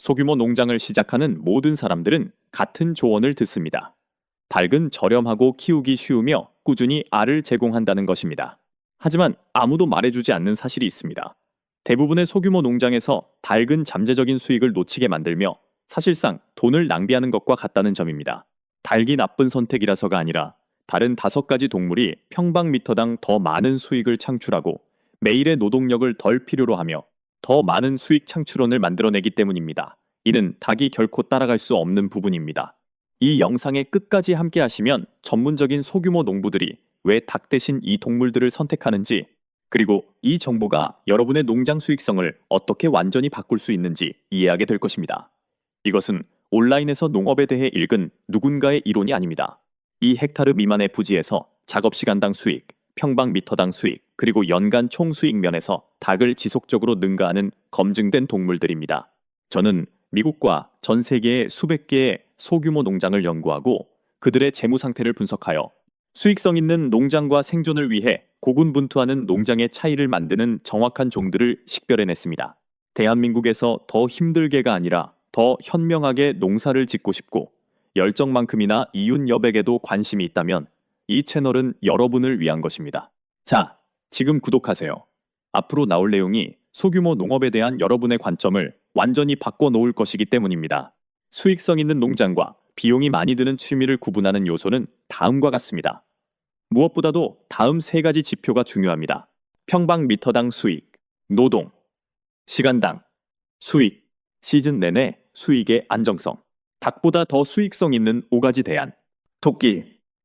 소규모 농장을 시작하는 모든 사람들은 같은 조언을 듣습니다. 닭은 저렴하고 키우기 쉬우며 꾸준히 알을 제공한다는 것입니다. 하지만 아무도 말해주지 않는 사실이 있습니다. 대부분의 소규모 농장에서 닭은 잠재적인 수익을 놓치게 만들며 사실상 돈을 낭비하는 것과 같다는 점입니다. 닭이 나쁜 선택이라서가 아니라 다른 5가지 동물이 평방미터당 더 많은 수익을 창출하고 매일의 노동력을 덜 필요로 하며 더 많은 수익 창출원을 만들어내기 때문입니다. 이는 닭이 결코 따라갈 수 없는 부분입니다. 이 영상의 끝까지 함께 하시면 전문적인 소규모 농부들이 왜 닭 대신 이 동물들을 선택하는지, 그리고 이 정보가 여러분의 농장 수익성을 어떻게 완전히 바꿀 수 있는지 이해하게 될 것입니다. 이것은 온라인에서 농업에 대해 읽은 누군가의 이론이 아닙니다. 이 헥타르 미만의 부지에서 작업시간당 수익, 평방미터당 수익, 그리고 연간 총수익 면에서 닭을 지속적으로 능가하는 검증된 동물들입니다. 저는 미국과 전 세계의 수백 개의 소규모 농장을 연구하고 그들의 재무 상태를 분석하여 수익성 있는 농장과 생존을 위해 고군분투하는 농장의 차이를 만드는 정확한 종들을 식별해냈습니다. 대한민국에서 더 힘들게가 아니라 더 현명하게 농사를 짓고 싶고 열정만큼이나 이윤 여백에도 관심이 있다면 이 채널은 여러분을 위한 것입니다. 자, 지금 구독하세요. 앞으로 나올 내용이 소규모 농업에 대한 여러분의 관점을 완전히 바꿔놓을 것이기 때문입니다. 수익성 있는 농장과 비용이 많이 드는 취미를 구분하는 요소는 다음과 같습니다. 무엇보다도 다음 3가지 지표가 중요합니다. 평방미터당 수익, 노동, 시간당 수익, 시즌 내내 수익의 안정성. 닭보다 더 수익성 있는 5가지 대안.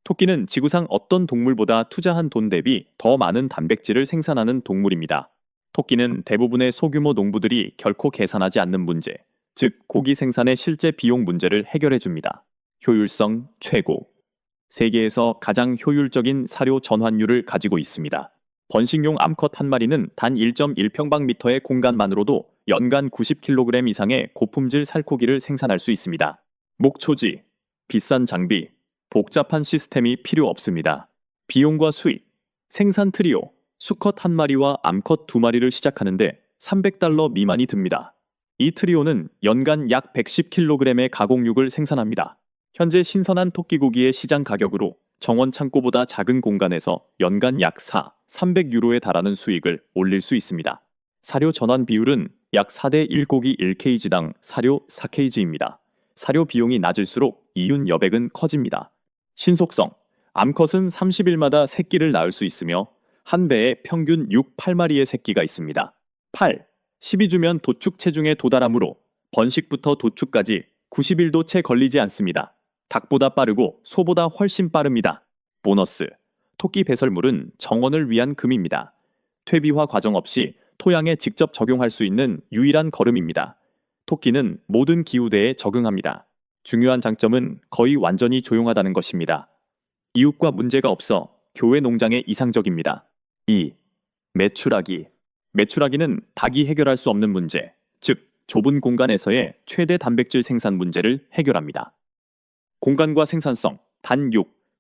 토끼는 지구상 어떤 동물보다 투자한 돈 대비 더 많은 단백질을 생산하는 동물입니다. 토끼는 대부분의 소규모 농부들이 결코 계산하지 않는 문제, 즉 고기 생산의 실제 비용 문제를 해결해 줍니다. 효율성 최고. 세계에서 가장 효율적인 사료 전환율을 가지고 있습니다. 번식용 암컷 한 마리는 단 1.1평방미터의 공간만으로도 연간 90kg 이상의 고품질 살코기를 생산할 수 있습니다. 목초지, 비싼 장비, 복잡한 시스템이 필요 없습니다. 비용과 수익, 생산 트리오, 수컷 한 마리와 암컷 2마리를 시작하는데 $300 미만이 듭니다. 이 트리오는 연간 약 110kg의 가공육을 생산합니다. 현재 신선한 토끼고기의 시장 가격으로 정원 창고보다 작은 공간에서 연간 약 300유로에 달하는 수익을 올릴 수 있습니다. 사료 전환 비율은 약 4대 1고기 1kg당 사료 4kg입니다. 사료 비용이 낮을수록 이윤 여백은 커집니다. 신속성, 암컷은 30일마다 새끼를 낳을 수 있으며 한 배에 평균 8마리의 새끼가 있습니다. 12주면 도축 체중에 도달하므로 번식부터 도축까지 90일도 채 걸리지 않습니다. 닭보다 빠르고 소보다 훨씬 빠릅니다. 보너스, 토끼 배설물은 정원을 위한 금입니다. 퇴비화 과정 없이 토양에 직접 적용할 수 있는 유일한 거름입니다. 토끼는 모든 기후대에 적응합니다. 중요한 장점은 거의 완전히 조용하다는 것입니다. 이웃과 문제가 없어 교외 농장에 이상적입니다. 2. 메추라기. 메추라기는 닭이 해결할 수 없는 문제, 즉 좁은 공간에서의 최대 단백질 생산 문제를 해결합니다. 공간과 생산성, 단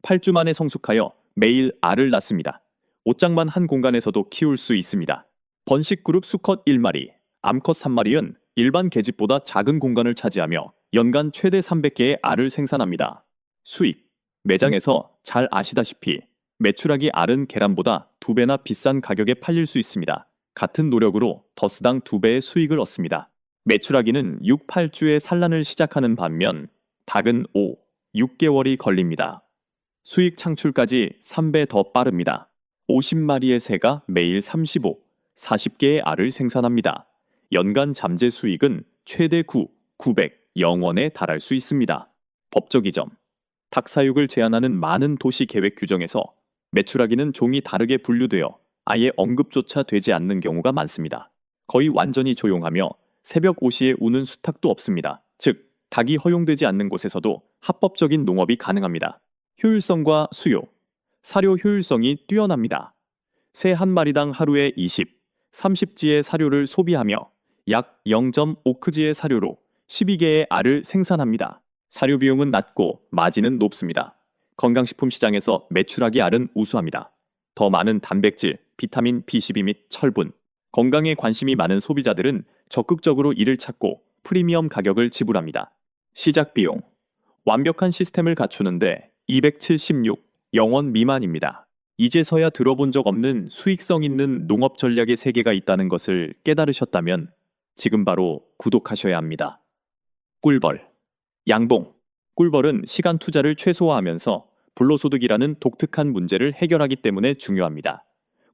8주 만에 성숙하여 매일 알을 낳습니다. 옷장만 한 공간에서도 키울 수 있습니다. 번식 그룹 수컷 1마리, 암컷 3마리는 일반 계집보다 작은 공간을 차지하며 연간 최대 300개의 알을 생산합니다. 수익, 매장에서 잘 아시다시피 메추라기 알은 계란보다 2배나 비싼 가격에 팔릴 수 있습니다. 같은 노력으로 더스당 2배의 수익을 얻습니다. 메추라기는 8주에 산란을 시작하는 반면 닭은 6개월이 걸립니다. 수익 창출까지 3배 더 빠릅니다. 50마리의 새가 매일 40개의 알을 생산합니다. 연간 잠재 수익은 최대 900원에 달할 수 있습니다. 법적 이점, 닭 사육을 제한하는 많은 도시 계획 규정에서 메추라기는 종이 다르게 분류되어 아예 언급조차 되지 않는 경우가 많습니다. 거의 완전히 조용하며 새벽 5시에 우는 수탉도 없습니다. 즉, 닭이 허용되지 않는 곳에서도 합법적인 농업이 가능합니다. 효율성과 수요, 사료 효율성이 뛰어납니다. 새 한 마리당 하루에 30지의 사료를 소비하며 약 0.5kg의 사료로 12개의 알을 생산합니다. 사료 비용은 낮고 마진은 높습니다. 건강식품 시장에서 메추라기 알은 우수합니다. 더 많은 단백질, 비타민 B12 및 철분, 건강에 관심이 많은 소비자들은 적극적으로 이를 찾고 프리미엄 가격을 지불합니다. 시작 비용. 완벽한 시스템을 갖추는데 276영원 미만입니다. 이제서야 들어본 적 없는 수익성 있는 농업 전략의 세계가 있다는 것을 깨달으셨다면 지금 바로 구독하셔야 합니다. 꿀벌. 양봉. 꿀벌은 시간 투자를 최소화하면서 불로소득이라는 독특한 문제를 해결하기 때문에 중요합니다.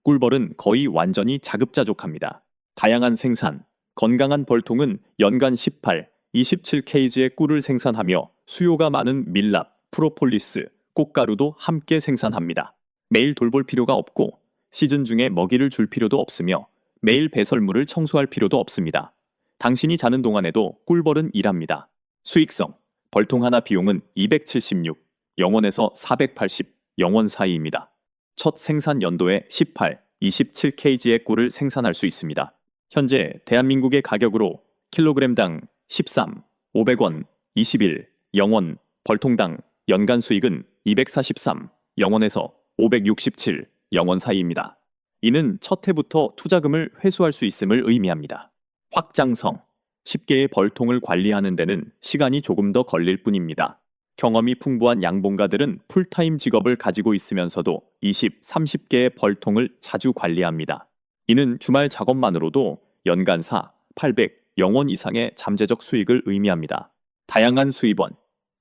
꿀벌은 거의 완전히 자급자족합니다. 다양한 생산, 건강한 벌통은 연간 18, 27kg의 꿀을 생산하며 수요가 많은 밀랍, 프로폴리스, 꽃가루도 함께 생산합니다. 매일 돌볼 필요가 없고 시즌 중에 먹이를 줄 필요도 없으며 매일 배설물을 청소할 필요도 없습니다. 당신이 자는 동안에도 꿀벌은 일합니다. 수익성. 벌통 하나 비용은 276영원에서 480영원 사이입니다. 첫 생산 연도에 18, 27kg의 꿀을 생산할 수 있습니다. 현재 대한민국의 가격으로 킬로그램당 13, 500원, 21영원, 벌통당 연간 수익은 243영원에서 567영원 사이입니다. 이는 첫 해부터 투자금을 회수할 수 있음을 의미합니다. 확장성. 10개의 벌통을 관리하는 데는 시간이 조금 더 걸릴 뿐입니다. 경험이 풍부한 양봉가들은 풀타임 직업을 가지고 있으면서도 20, 30개의 벌통을 자주 관리합니다. 이는 주말 작업만으로도 연간 4, 800영원 이상의 잠재적 수익을 의미합니다. 다양한 수입원.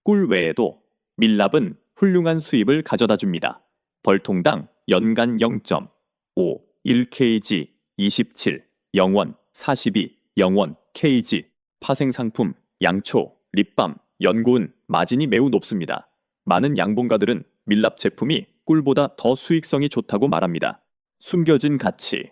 꿀 외에도 밀랍은 훌륭한 수입을 가져다 줍니다. 벌통당 연간 0.5, 1kg, 27, 영원, 42, 영원, kg. 파생상품, 양초, 립밤, 연고은 마진이 매우 높습니다. 많은 양봉가들은 밀랍 제품이 꿀보다 더 수익성이 좋다고 말합니다. 숨겨진 가치.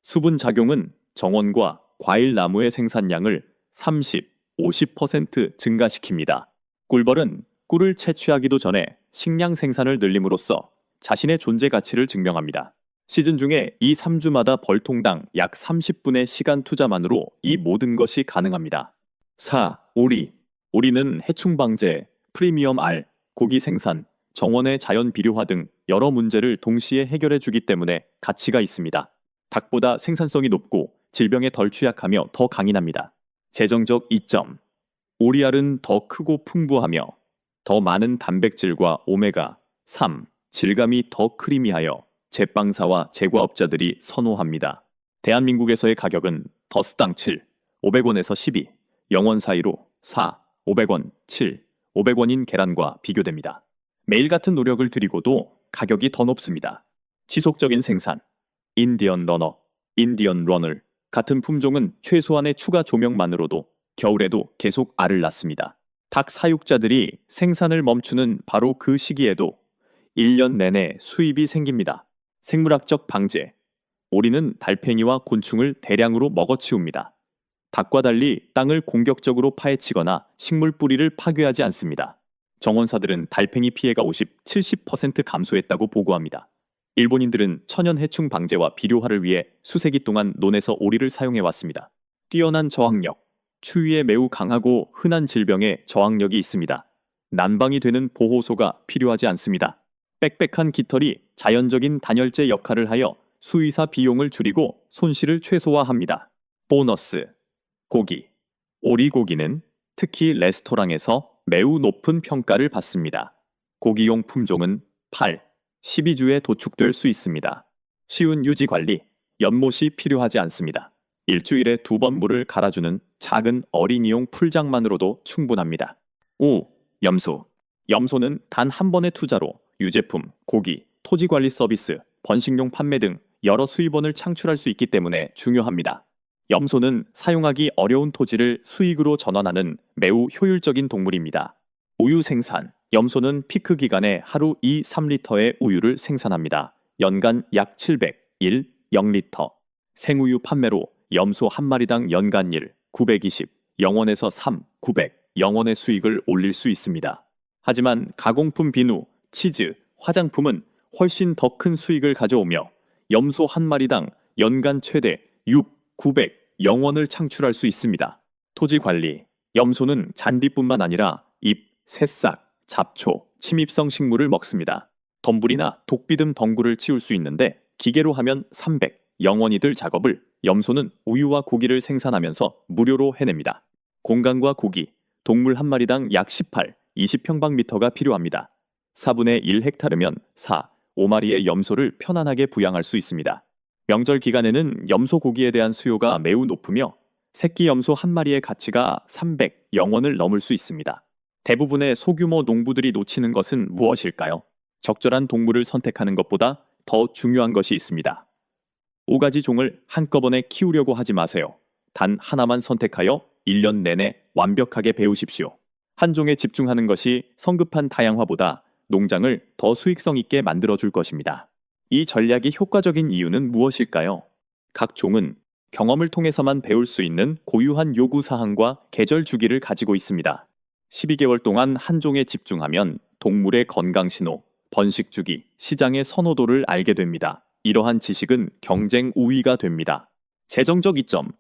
수분 작용은 정원과 과일 나무의 생산량을 30, 50% 증가시킵니다. 꿀벌은 꿀을 채취하기도 전에 식량 생산을 늘림으로써 자신의 존재 가치를 증명합니다. 시즌 중에 2, 3주마다 벌통당 약 30분의 시간 투자만으로 이 모든 것이 가능합니다. 4. 오리. 오리는 해충 방제, 프리미엄 알, 고기 생산, 정원의 자연 비료화 등 여러 문제를 동시에 해결해 주기 때문에 가치가 있습니다. 닭보다 생산성이 높고 질병에 덜 취약하며 더 강인합니다. 재정적 이점. 오리알은 더 크고 풍부하며 더 많은 단백질과 오메가 3, 질감이 더 크리미하여 제빵사와 제과업자들이 선호합니다. 대한민국에서의 가격은 더스당 7, 500원에서 12, 영원 사이로 4, 500원, 7, 500원인 계란과 비교됩니다. 매일 같은 노력을 들이고도 가격이 더 높습니다. 지속적인 생산. 인디언 러너, 인디언 러너 같은 품종은 최소한의 추가 조명만으로도 겨울에도 계속 알을 낳습니다. 닭 사육자들이 생산을 멈추는 바로 그 시기에도 1년 내내 수입이 생깁니다. 생물학적 방제. 오리는 달팽이와 곤충을 대량으로 먹어치웁니다. 닭과 달리 땅을 공격적으로 파헤치거나 식물 뿌리를 파괴하지 않습니다. 정원사들은 달팽이 피해가 50, 70% 감소했다고 보고합니다. 일본인들은 천연 해충 방제와 비료화를 위해 수세기 동안 논에서 오리를 사용해왔습니다. 뛰어난 저항력. 추위에 매우 강하고 흔한 질병에 저항력이 있습니다. 난방이 되는 보호소가 필요하지 않습니다. 빽빽한 깃털이 자연적인 단열재 역할을 하여 수의사 비용을 줄이고 손실을 최소화합니다. 보너스. 고기. 오리고기는 특히 레스토랑에서 매우 높은 평가를 받습니다. 고기용 품종은 8, 12주에 도축될 수 있습니다. 쉬운 유지 관리. 연못이 필요하지 않습니다. 일주일에 2번 물을 갈아주는 작은 어린이용 풀장만으로도 충분합니다. 5. 염소. 염소는 단 한 번의 투자로 유제품, 고기, 토지관리 서비스, 번식용 판매 등 여러 수입원을 창출할 수 있기 때문에 중요합니다. 염소는 사용하기 어려운 토지를 수익으로 전환하는 매우 효율적인 동물입니다. 우유 생산. 염소는 피크 기간에 하루 2, 3리터의 우유를 생산합니다. 연간 약 700, 0리터. 생우유 판매로 염소 한 마리당 연간 920, 영원에서 3, 900, 영원의 수익을 올릴 수 있습니다. 하지만 가공품 비누, 치즈, 화장품은 훨씬 더 큰 수익을 가져오며 염소 한 마리당 연간 최대 6, 900, 영원을 창출할 수 있습니다. 토지 관리. 염소는 잔디뿐만 아니라 잎, 새싹, 잡초, 침입성 식물을 먹습니다. 덤불이나 독비듬 덩굴을 치울 수 있는데 기계로 하면 300, 영원이 들 작업을 염소는 우유와 고기를 생산하면서 무료로 해냅니다. 공간과 고기, 동물 한 마리당 약 18, 20평방미터가 필요합니다. 4분의 1 헥타르면 4, 5마리의 염소를 편안하게 부양할 수 있습니다. 명절 기간에는 염소 고기에 대한 수요가 매우 높으며 새끼 염소 한 마리의 가치가 300영원을 넘을 수 있습니다. 대부분의 소규모 농부들이 놓치는 것은 무엇일까요? 적절한 동물을 선택하는 것보다 더 중요한 것이 있습니다. 5가지 종을 한꺼번에 키우려고 하지 마세요. 단 하나만 선택하여 1년 내내 완벽하게 배우십시오. 한 종에 집중하는 것이 성급한 다양화보다 농장을 더 수익성 있게 만들어줄 것입니다. 이 전략이 효과적인 이유는 무엇일까요? 각 종은 경험을 통해서만 배울 수 있는 고유한 요구사항과 계절 주기를 가지고 있습니다. 12개월 동안 한 종에 집중하면 동물의 건강 신호, 번식 주기, 시장의 선호도를 알게 됩니다. 이러한 지식은 경쟁 우위가 됩니다. 재정적 이점.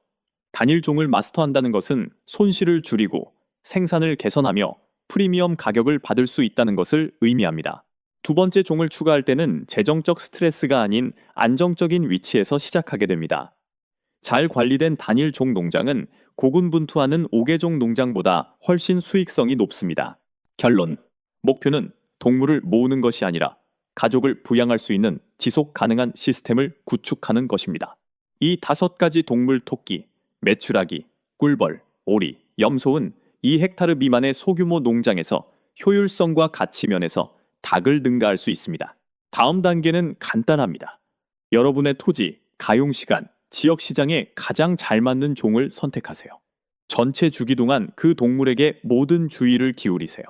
단일 종을 마스터한다는 것은 손실을 줄이고 생산을 개선하며 프리미엄 가격을 받을 수 있다는 것을 의미합니다. 두 번째 종을 추가할 때는 재정적 스트레스가 아닌 안정적인 위치에서 시작하게 됩니다. 잘 관리된 단일 종 농장은 고군분투하는 5개종 농장보다 훨씬 수익성이 높습니다. 결론. 목표는 동물을 모으는 것이 아니라 가족을 부양할 수 있는 지속 가능한 시스템을 구축하는 것입니다. 이 5가지 동물 토끼, 메추라기, 꿀벌, 오리, 염소는 2헥타르 미만의 소규모 농장에서 효율성과 가치 면에서 닭을 능가할 수 있습니다. 다음 단계는 간단합니다. 여러분의 토지, 가용 시간, 지역 시장에 가장 잘 맞는 종을 선택하세요. 전체 주기 동안 그 동물에게 모든 주의를 기울이세요.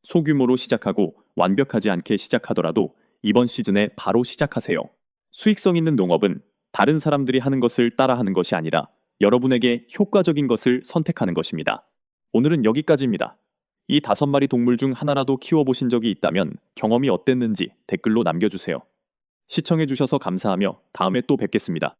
소규모로 시작하고 완벽하지 않게 시작하더라도 이번 시즌에 바로 시작하세요. 수익성 있는 농업은 다른 사람들이 하는 것을 따라하는 것이 아니라 여러분에게 효과적인 것을 선택하는 것입니다. 오늘은 여기까지입니다. 이 5마리 동물 중 하나라도 키워보신 적이 있다면 경험이 어땠는지 댓글로 남겨주세요. 시청해주셔서 감사하며 다음에 또 뵙겠습니다.